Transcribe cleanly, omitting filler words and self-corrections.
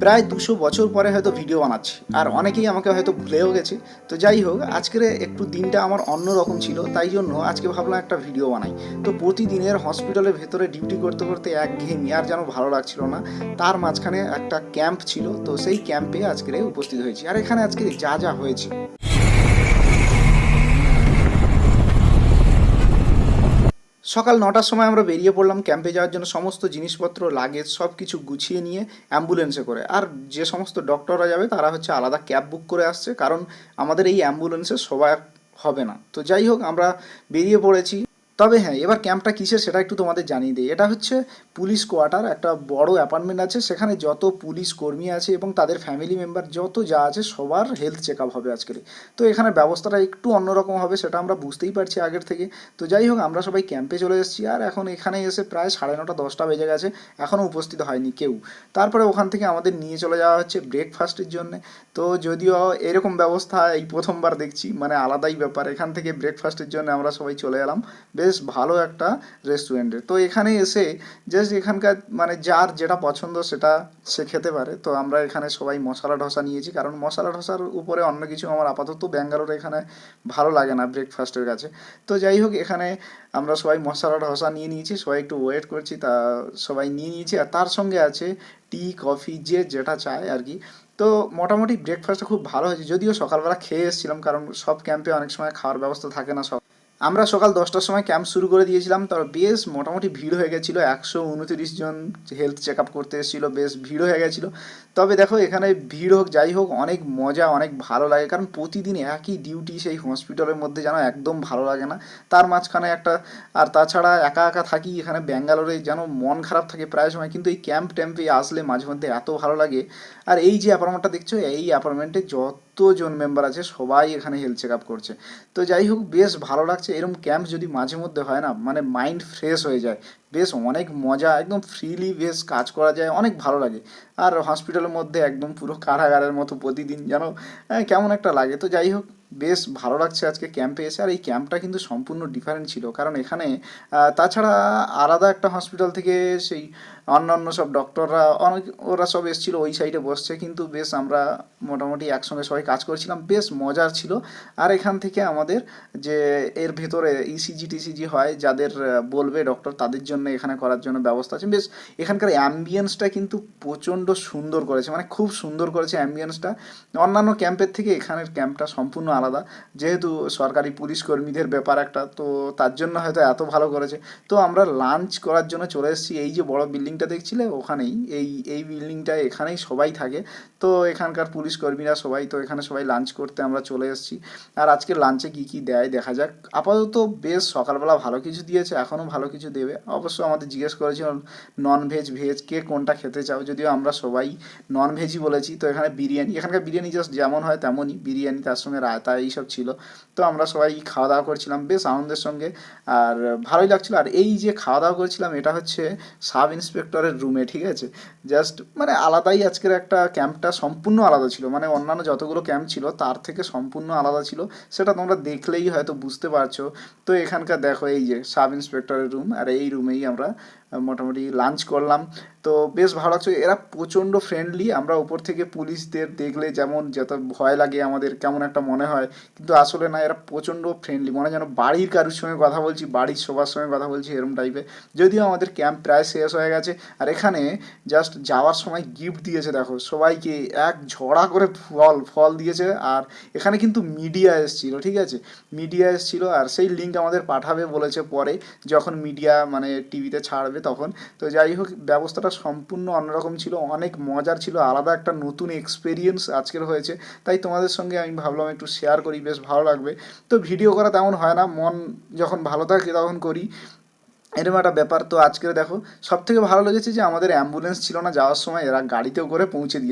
প্রায় ২০০ বছর পরে হয়তো ভিডিও বানাচ্ছি, আর অনেকেই আমাকে হয়তো ভুলেও গেছে। তো যাই হোক, আজকের একটু দিনটা আমার অন্য রকম ছিল, তাই জন্য আজকে ভাবলাম একটা ভিডিও বানাই। তো প্রতিদিনের হসপিটালের ভেতরে ডিউটি করতে করতে একঘেয়েমি আর যেন ভালো লাগছিল না। তার মাঝখানে একটা ক্যাম্প ছিল, তো সেই ক্যাম্পে আজকে উপস্থিত হয়েছি। আর এখানে আজকে যা যা হয়েছে, সকাল ৯টার সময় আমরা বেরিয়ে পড়লাম ক্যাম্পে যাওয়ার জন্য। সমস্ত জিনিসপত্র, লাগেজ সব কিছু গুছিয়ে নিয়ে অ্যাম্বুলেন্সে করে। আর যে সমস্ত ডক্টররা যাবে তারা হচ্ছে আলাদা ক্যাব বুক করে আসছে, কারণ আমাদের এই অ্যাম্বুলেন্সে সবাই হবে না। তো যাই হোক, আমরা বেরিয়ে পড়েছি। তবে হ্যাঁ, এবার ক্যাম্পটা কিসের সেটা একটু তোমাদের জানিয়ে দিই। এটা হচ্ছে পুলিশ কোয়ার্টার, একটা বড় অ্যাপার্টমেন্ট আছে, সেখানে যত পুলিশ কর্মী আছে এবং তাদের ফ্যামিলি মেম্বার যত যা আছে সবার হেলথ চেক আপ হবে আজকে। তো এখানে ব্যবস্থাটা একটু অন্যরকম হবে, সেটা আমরা বুঝতেই পারছি আগের থেকে। তো যাই হোক, আমরা সবাই ক্যাম্পে চলে এসেছি, আর এখন এখানে এসে প্রায় 9:30-10টা বেজে গেছে, এখনও উপস্থিত হয়নি কেউ। তারপরে ওখান থেকে আমাদের নিয়ে চলে যাওয়া হচ্ছে ব্রেকফাস্টের জন্য। তো যদিও এরকম ব্যবস্থা এই প্রথমবার দেখছি, মানে আলাদাই ব্যাপার। এখান থেকে ব্রেকফাস্টের জন্য আমরা সবাই চলে এলাম বেশ ভালো একটা রেস্টুরেন্টে। তো এখানে এসে জাস্ট এখানকার মানে যার যেটা পছন্দ সেটা সে খেতে পারে। তো আমরা এখানে সবাই মশলা ধোসা নিয়েছি, কারণ মশলা ধোসার উপরে অন্য কিছু আমার আপাতত ব্যাঙ্গালোরে এখানে ভালো লাগে না ব্রেকফাস্টের কাছে। তো যাই হোক, এখানে আমরা সবাই মশলা ধোসা নিয়ে নিয়েছি, সবাই একটু ওয়েট করছি, তা সবাই নিয়ে নিয়েছি। আর তার সঙ্গে আছে টি, কফি, যে যেটা চায় আর কি। তো মোটামুটি ব্রেকফাস্টটা খুব ভালো হয়েছে, যদিও সকালবেলা খেয়ে এসেছিলাম, কারণ সব ক্যাম্পে অনেক সময় খাওয়ার ব্যবস্থা থাকে না। আমরা সকাল 10টার সময় ক্যাম্প শুরু করে দিয়েছিলাম, তবে বেশ মোটামুটি ভিড় হয়ে গেছিলো। 129 জন হেলথ চেক আপ করতে এসেছিলো, বেশ ভিড় হয়ে গেছিলো। তবে দেখো, এখানে ভিড় হোক যাই হোক, অনেক মজা, অনেক ভালো লাগে, কারণ প্রতিদিন একই ডিউটি সেই হসপিটালের মধ্যে যেন একদম ভালো লাগে না। তার মাঝখানে একটা, আর তাছাড়া একা একা থাকি এখানে ব্যাঙ্গালোরে, যেন মন খারাপ থাকে প্রায় সময়। কিন্তু এই ক্যাম্প ট্যাম্পে আসলে মাঝে মধ্যে এত ভালো লাগে। আর এই যে অ্যাপার্টমেন্টটা দেখছো, এই অ্যাপার্টমেন্টে যতজন মেম্বার আছে সবাই এখানে হেলথ চেক আপ করছে। তো যাই হোক, বেশ ভালো লাগছে। এরকম ক্যাম্প যদি মাঝে মধ্যে হয় না, মানে মাইন্ড ফ্রেশ হয়ে যায়, বেশ অনেক মজা, একদম ফ্রিলি বেশ কাজ করা যায়, অনেক ভালো লাগে। আর হসপিটালের মধ্যে একদম পুরো কারাগারের মতো প্রতিদিন যেন কেমন একটা লাগে। তো যাই হোক, বেশ ভালো লাগছে আজকে ক্যাম্পে এসে। আর এই ক্যাম্পটা কিন্তু সম্পূর্ণ ডিফারেন্ট ছিল, কারণ এখানে তাছাড়া আলাদা একটা হসপিটাল থেকে সেই অন্যান্য সব ডক্টররা অনেক, ওরা সব এসেছিলো ওই সাইডে বসছে, কিন্তু বেশ আমরা মোটামুটি একসঙ্গে সবাই কাজ করছিলাম, বেশ মজার ছিল। আর এখান থেকে আমাদের যে এর ভেতরে ইসিজি টিসিজি হয়, যাদের বলবে ডক্টর, তাদের জন্য এখানে করার জন্য ব্যবস্থা আছে। বেশ এখানকার অ্যাম্বিয়েন্সটা কিন্তু প্রচণ্ড সুন্দর করেছে, মানে খুব সুন্দর করেছে অ্যাম্বিয়েন্সটা। অন্যান্য ক্যাম্পের থেকে এখানের ক্যাম্পটা সম্পূর্ণ আলাদা, যেহেতু সরকারি পুলিশ কর্মীদের ব্যাপার একটা, তো তার জন্য হয়তো এত ভালো করেছে। তো আমরা লাঞ্চ করার জন্য চলে এসেছি, এই যে বড় বিল্ডিংটা দেখছিলে ওখানেই, এই বিল্ডিংটায় এখানেই সবাই থাকে। তো এখানকার পুলিশ কর্মীরা সবাই, তো এখানে সবাই লাঞ্চ করতে আমরা চলে এসেছি। আর আজকে লাঞ্চে কী কী দেয় দেখা যাক। আপাতত বেশ সকালবেলা ভালো কিছু দিয়েছে, এখনও ভালো কিছু দেবে। অবশ্য আমাদের জিজ্ঞেস করেছিল নন ভেজ ভেজ কে কোনটা খেতে চাও, যদিও আমরা সবাই নন ভেজই বলেছি। তো এখানে বিরিয়ানি, এখানকার বিরিয়ানি জাস্ট যেমন হয় তেমনই বিরিয়ানি, তার সঙ্গে রায়তা এইসব ছিল। তো আমরা সবাই খাওয়া দাওয়া করছিলাম বেশ আনন্দের সঙ্গে, আর ভালোই লাগছিলো। আর এই যে খাওয়া দাওয়া করছিলাম, এটা হচ্ছে সাব ইন্সপেক্টরের রুমে, ঠিক আছে। জাস্ট মানে আলাদাই, আজকের একটা ক্যাম্পটা সম্পূর্ণ আলাদা ছিল, মানে অন্যান্য যতগুলো ক্যাম্প ছিল তার থেকে সম্পূর্ণ আলাদা ছিল। সেটা তোমরা দেখলেই হয়তো বুঝতে পারছো। তো এখানকার দেখো, এই যে সাব ইন্সপেক্টরের রুম, আর এই রুমেই আমরা মোটামুটি লাঞ্চ করলাম। তো বেশ ভালো লাগছে, এরা প্রচণ্ড ফ্রেন্ডলি। আমরা উপর থেকে পুলিশদের দেখলে যেমন যত ভয় লাগে আমাদের, কেমন একটা মনে হয়, কিন্তু আসলে না, এরা প্রচণ্ড ফ্রেন্ডলি, মনে যেন বাড়ির কারোর সঙ্গে কথা বলছি, বাড়ির সবার সঙ্গে কথা বলছি, এরম টাইপের। যদিও আমাদের ক্যাম্প প্রায় শেষ হয়ে গেছে। আর এখানে জাস্ট যাওয়ার সময় গিফট দিয়েছে, দেখো সবাইকে এক ঝড়া করে ফল ফল দিয়েছে। আর এখানে কিন্তু মিডিয়া এসেছিলো, ঠিক আছে, মিডিয়া এসেছিলো, আর সেই লিঙ্ক আমাদের পাঠাবে বলেছে পরে, যখন মিডিয়া মানে টিভিতে ছাড়বে তখন। তো যাই হোক, ব্যবস্থাটা সম্পূর্ণ অন্যরকম ছিল, অনেক মজার ছিল, আলাদা একটা নতুন এক্সপিরিয়েন্স আজকের হয়েছে। তাই তোমাদের সঙ্গে আমি ভাবলাম একটু শেয়ার করি, বেশ ভালো লাগবে। তো ভিডিও করা তেমন হয় না, মন যখন ভালো থাকে তখন করি, এরকম একটা ব্যাপার। তো আজকে দেখো, সব থেকে ভালো লেগেছে যে আমাদের অ্যাম্বুলেন্স ছিল না যাওয়ার সময়, এরা গাড়িতেও করে পৌঁছে দিয়ে